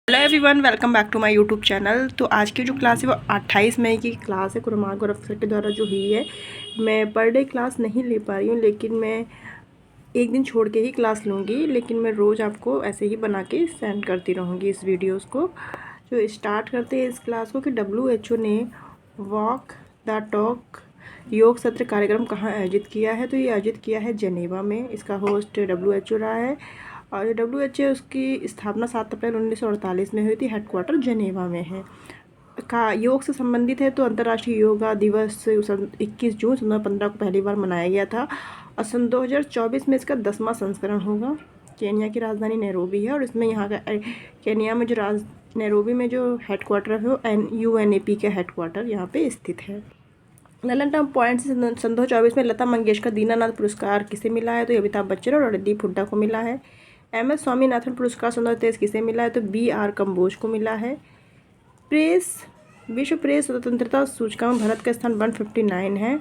Hello everyone, welcome back to my YouTube channel. तो आज की जो क्लास है वो 28 मई की क्लास है कुरमान गौरव सर के द्वारा जो हुई है। मैं पर डे क्लास नहीं ले पा रही हूँ, लेकिन मैं एक दिन छोड़ के ही क्लास लूँगी, लेकिन मैं रोज़ आपको ऐसे ही बना के सेंड करती रहूँगी इस वीडियोज़ को। जो स्टार्ट करते हैं इस क्लास को कि WHO ने वॉक द टॉक योग सत्र कार्यक्रम कहाँ आयोजित किया है। तो ये आयोजित किया है जेनेवा में। इसका होस्ट WHO रहा है और WHO उसकी स्थापना 7 अप्रैल 1948 में हुई थी। हेडक्वार्टर जेनेवा में है। का योग से संबंधित है। तो अंतर्राष्ट्रीय योगा दिवस 21 जून 2015 को पहली बार मनाया गया था और सन 2024 में इसका 10वां संस्करण होगा। केन्या की राजधानी नैरोबी है और इसमें यहाँ का केन्या में जो नैरोबी में जो हेडक्वार्टर है वो UNAP का हेडक्वार्टर यहाँ पे स्थित है। ललन टॉप पॉइंट से सन 2024 में लता मंगेशकर दीनानाथ पुरस्कार किसे मिला है। तो ये अमिताभ बच्चन और रणदीप हुड्डा को मिला है। MS स्वामीनाथन पुरस्कार सन 2023 किसे मिला है। तो BR कम्बोज को मिला है। विश्व प्रेस स्वतंत्रता सूचकांक भारत का स्थान 159 है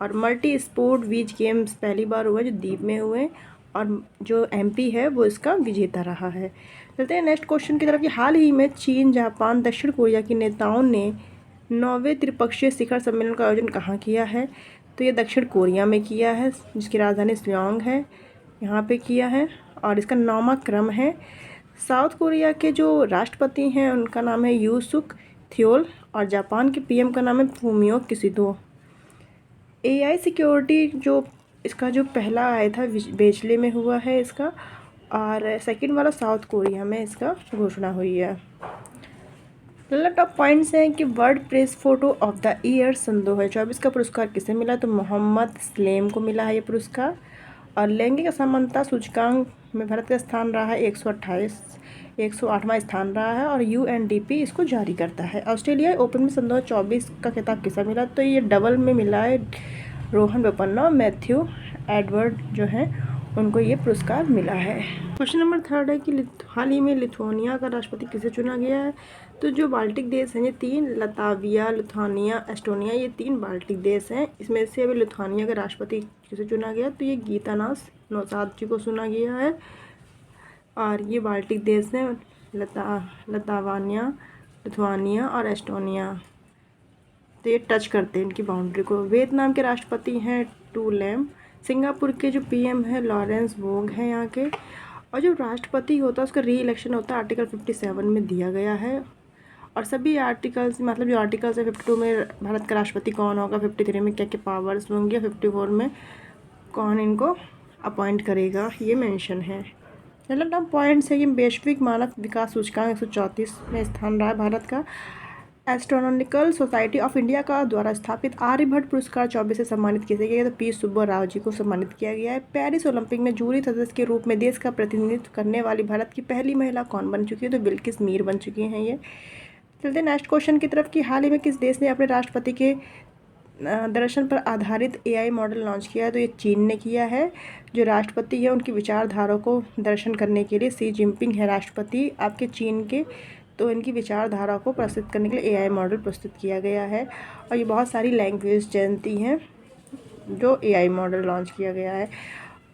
और मल्टी स्पोर्ट बीच गेम्स पहली बार हुए जो द्वीप में हुए और जो MP है वो इसका विजेता रहा है। चलते हैं नेक्स्ट क्वेश्चन की तरफ कि हाल ही में चीन, जापान, दक्षिण कोरिया के नेताओं ने 9वें त्रिपक्षीय शिखर सम्मेलन का आयोजन कहाँ किया है। तो ये दक्षिण कोरिया में किया है, जिसकी राजधानी शिलोंग है, यहाँ पे किया है और इसका 9वां क्रम है। साउथ कोरिया के जो राष्ट्रपति हैं उनका नाम है यू सुक थियोल और जापान के PM का नाम है फूमियो किशिदो। AI सिक्योरिटी जो इसका जो पहला आया था बेचले में हुआ है इसका, और सेकंड वाला साउथ कोरिया में इसका घोषणा हुई है। टॉप पॉइंट्स हैं कि world press photo of the year सन 2024 का पुरस्कार किसे मिला। तो मोहम्मद सलेम को मिला है ये पुरस्कार। और लैंगिक असमानता सूचकांक में भारत का स्थान रहा है 108वां स्थान रहा है और UNDP इसको जारी करता है। ऑस्ट्रेलिया ओपन में सन 2024 का खिताब किसे मिला। तो ये डबल में मिला है रोहन बोपन्ना और मैथ्यू एडवर्ड जो हैं उनको ये पुरस्कार मिला है। क्वेश्चन नंबर 3 है कि हाल ही में लिथुआनिया का राष्ट्रपति किसे चुना गया है। तो जो बाल्टिक देश हैं ये 3 लताविया, लिथुआनिया, एस्टोनिया, ये 3 बाल्टिक देश हैं। इसमें से अभी लिथुआनिया का राष्ट्रपति किसे चुना गया। तो ये गीतानास नौसाद जी को चुना गया है और ये बाल्टिक देश हैं लतावानिया, लिथुआनिया और एस्टोनिया। तो ये टच करते हैं इनकी बाउंड्री को। वियतनाम के राष्ट्रपति हैं टू लैम। सिंगापुर के जो PM है लॉरेंस वोंग हैं यहाँ के। और जो राष्ट्रपति होता है उसका री-इलेक्शन होता है आर्टिकल 57 में दिया गया है। और सभी आर्टिकल्स मतलब जो आर्टिकल्स है 52 में भारत का राष्ट्रपति कौन होगा, 53 में क्या क्या पावर्स होंगे, 54 में कौन इनको अपॉइंट करेगा ये मेंशन है। मतलब टॉप पॉइंट्स है कि वैश्विक मानव विकास सूचकांक 134 में स्थान रहा है भारत का। एस्ट्रोनॉमिकल सोसाइटी ऑफ इंडिया का द्वारा स्थापित आर्यभट्ट पुरस्कार 24 से सम्मानित किया गया। तो P सुब्बा राव जी को सम्मानित किया गया है। पेरिस ओलंपिक में जूरी सदस्य के रूप में देश का प्रतिनिधित्व करने वाली भारत की पहली महिला कौन बन चुकी है। तो बिल्किस मीर बन चुकी हैं ये। चलते नेक्स्ट क्वेश्चन की तरफ कि हाल ही में किस देश ने अपने राष्ट्रपति के दर्शन पर आधारित AI मॉडल लॉन्च किया है। तो ये चीन ने किया है। जो राष्ट्रपति है उनकी विचारधारा को दर्शन करने के लिए शी जिनपिंग है राष्ट्रपति आपके चीन के, तो इनकी विचारधारा को प्रस्तुत करने के लिए AI मॉडल प्रस्तुत किया गया है। और ये बहुत सारी लैंग्वेज जानती हैं जो AI मॉडल लॉन्च किया गया है।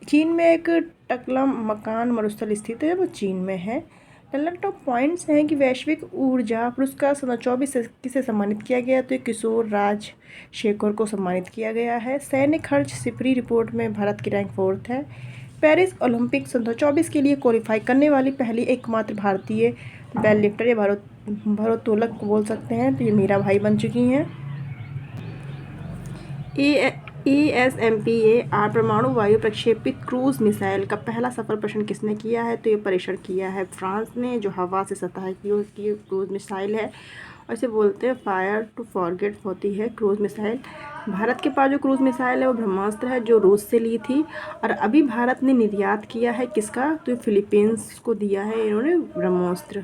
चीन में एक टकला मकान मरुस्थल स्थित है, वो चीन में है। टॉप पॉइंट्स हैं कि वैश्विक ऊर्जा पुरस्कार 2024 से किसे सम्मानित किया गया। तो किशोर राज शेखर को सम्मानित किया गया है। सैन्य खर्च सिफरी रिपोर्ट में भारत की रैंक 4th है। पेरिस ओलंपिक 2024 के लिए क्वालिफाई करने वाली पहली एकमात्र भारतीय वेल लिफ्टर या भारोत्तोलक को बोल सकते हैं। तो ये मीरा भाई बन चुकी हैं। ESMPAR परमाणु वायु प्रक्षेपित क्रूज मिसाइल का पहला सफल परीक्षण किसने किया है। तो ये परीक्षण किया है फ्रांस ने, जो हवा से सतह की क्रूज मिसाइल है और इसे बोलते हैं फायर टू फॉरगेट होती है क्रूज मिसाइल। भारत के पास जो क्रूज मिसाइल है वो ब्रह्मास्त्र है, जो रूस से ली थी और अभी भारत ने निर्यात किया है किसका। तो फिलीपींस को दिया है इन्होंने ब्रह्मोस्त्र।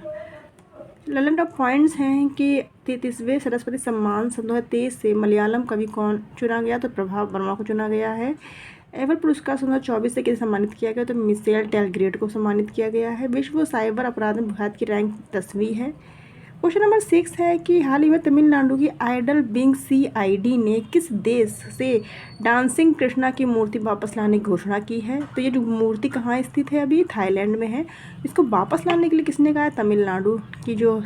ललन टॉप पॉइंट्स हैं कि 33वें सरस्वती सम्मान सन 2023 से मलयालम कवि कौन चुना गया। तो प्रभाव वर्मा को चुना गया है। एवर पुरस्कार 2024 से किसे सम्मानित किया गया। तो मिशेल टेलग्रेड को सम्मानित किया गया है। विश्व साइबर अपराध में भारत की रैंक 10वीं है। क्वेश्चन नंबर 6 है कि हाल ही में तमिलनाडु की आइडल बिंग CID ने किस देश से डांसिंग कृष्णा की मूर्ति वापस लाने की घोषणा की है। तो ये जो मूर्ति कहाँ स्थित है, अभी थाईलैंड में है। इसको वापस लाने के लिए किसने कहा है, तमिलनाडु की जो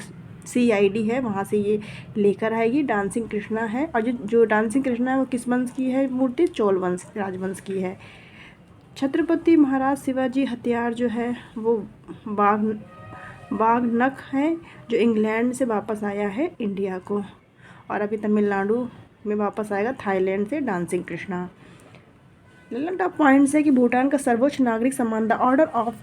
CID है वहाँ से ये लेकर आएगी। डांसिंग कृष्णा है, और जो डांसिंग कृष्णा है वो किस वंश की है मूर्ति, चोल वंश राजवंश की है। छत्रपति महाराज शिवाजी हथियार जो है वो बाघ नख है, जो इंग्लैंड से वापस आया है इंडिया को, और अभी तमिलनाडु में वापस आएगा थाईलैंड से डांसिंग कृष्णा। टॉप पॉइंट्स है कि भूटान का सर्वोच्च नागरिक सम्मान द ऑर्डर ऑफ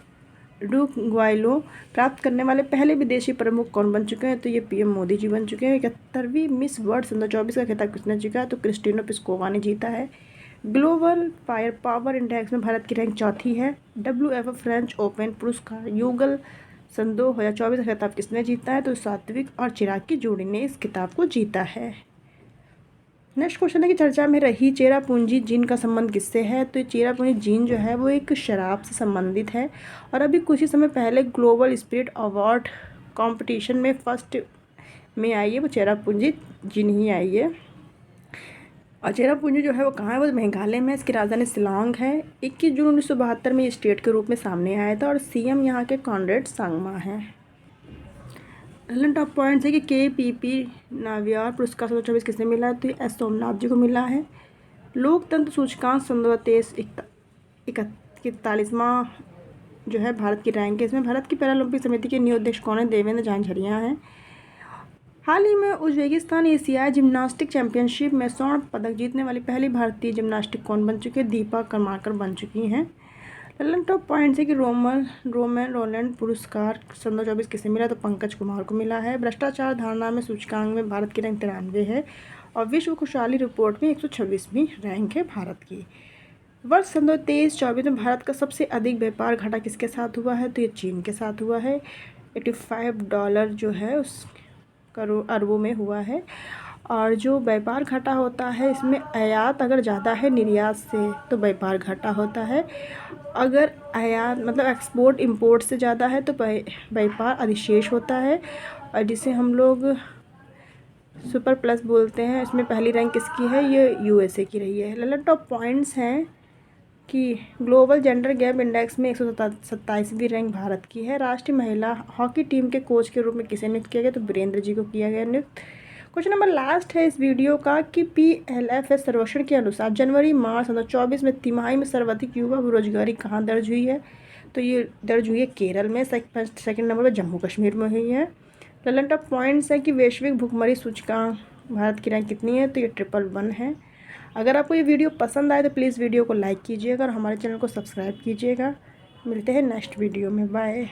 डू ग्वाइलो प्राप्त करने वाले पहले विदेशी प्रमुख कौन बन चुके हैं। तो ये PM मोदी जी बन चुके हैं। 71वीं मिस वर्ल्ड 2024 का खिताब किसने जीता है, तो क्रिस्टिना पिस्कोवा ने जीता है। ग्लोबल फायर पावर इंडेक्स में भारत की रैंक 4थी है। WF फ्रेंच ओपन पुरस्कार युगल सन 2024 का खिताब किसने जीता है, तो सात्विक और चिराग की जोड़ी ने इस खिताब को जीता है। नेक्स्ट क्वेश्चन है कि चर्चा में रही चेरापूंजी जीन का संबंध किससे है। तो चेरापूंजी जीन जो है वो एक शराब से संबंधित है, और अभी कुछ ही समय पहले ग्लोबल स्पिरिट अवार्ड कंपटीशन में फर्स्ट में आई है वो चेरापूंजी जीन ही आई है। और चेरापूंजी जो है वो कहाँ है, वो मेघालय में, इसकी राजधानी शिलांग है। 21 जून 1972 में ये स्टेट के रूप में सामने आया था, और CM यहाँ के कॉनरेड सांगमा हैं। टॉप पॉइंट्स है कि KPP नावियार पुरस्कार 2024 किसने मिला है, तो ये S सोमनाथ जी को मिला है। लोकतंत्र सूचकांक 41वां जो है भारत की रैंक है। इसमें भारत की पैरालंपिक समिति के नए अध्यक्ष कौन है, देवेंद्र झांझरिया हैं। हाल ही में उज्बेकिस्तान एशियाई जिम्नास्टिक चैंपियनशिप में स्वर्ण पदक जीतने वाली पहली भारतीय जिम्नास्टिक कौन बन चुकी है, दीपा कर्माकर बन चुकी हैं। टॉप पॉइंट्स है कि रोमन रोलैंड पुरस्कार 2024 किसे मिला, तो पंकज कुमार को मिला है। भ्रष्टाचार धारणा में सूचकांक में भारत की रैंक 93 है, और विश्व खुशहाली रिपोर्ट में 126वीं रैंक है भारत की। वर्ष 2023-24 में भारत का सबसे अधिक व्यापार घाटा किसके साथ हुआ है, तो ये चीन के साथ हुआ है। $85 जो है उस करोड़ अरबों में हुआ है। और जो व्यापार घाटा होता है इसमें आयात अगर ज़्यादा है निर्यात से तो व्यापार घाटा होता है, अगर आयात मतलब एक्सपोर्ट इंपोर्ट से ज़्यादा है तो व्यापार अधिशेष होता है, और जिसे हम लोग सुपर प्लस बोलते हैं। इसमें पहली रैंक किसकी है, ये USA की रही है। टॉप पॉइंट्स हैं कि ग्लोबल जेंडर गैप इंडेक्स में 127वीं रैंक भारत की है। राष्ट्रीय महिला हॉकी टीम के कोच के रूप में किसे नियुक्त किया गया, तो वीरेंद्र जी को किया गया नियुक्त। क्वेश्चन नंबर लास्ट है इस वीडियो का कि PLFS सर्वेक्षण के अनुसार जनवरी-मार्च 2024 में तिमाही में सर्वाधिक युवा बेरोजगारी कहाँ दर्ज हुई है, तो ये दर्ज हुई है केरल में। सेकंड नंबर पर जम्मू कश्मीर में हुई है। टॉप पॉइंट्स है कि वैश्विक भुखमरी सूचकांक भारत की रैंक कितनी है, तो ये 111 है। अगर आपको ये वीडियो पसंद आए तो प्लीज़ वीडियो को लाइक कीजिएगा और हमारे चैनल को सब्सक्राइब कीजिएगा। मिलते हैं नेक्स्ट वीडियो में, बाय।